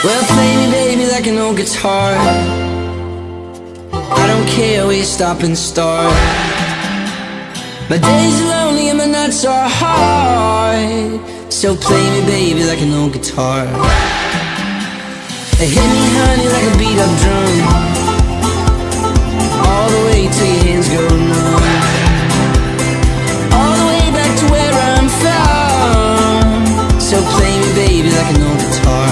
Well, play me, baby, like an old guitar. I don't care where you stop and start. My days are lonely and my nights are hard. So play me, baby, like an old guitar. Hit me, honey, like a beat-up drum, all the way till your hands go numb, all the way back to where I'm from. So play me, baby, like an old guitar.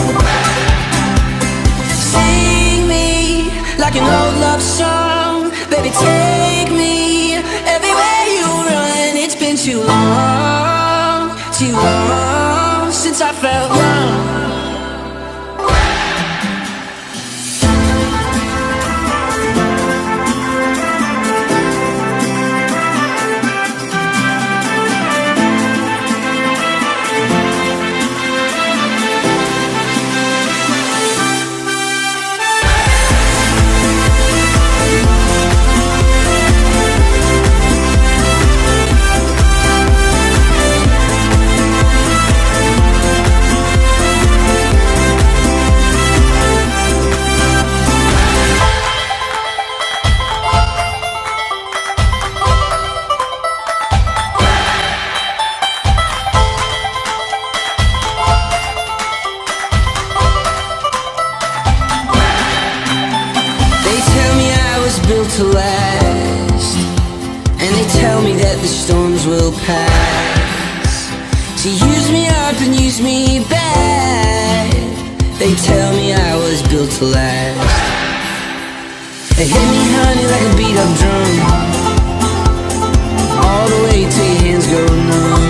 Sing me like an old love song. Baby, take me everywhere you run. It's been too long since I felt young. Built to last, and they tell me that the storms will pass. To use me up and use me back. They tell me I was built to last. They hit me, honey, like a beat-up drum, all the way till your hands go numb,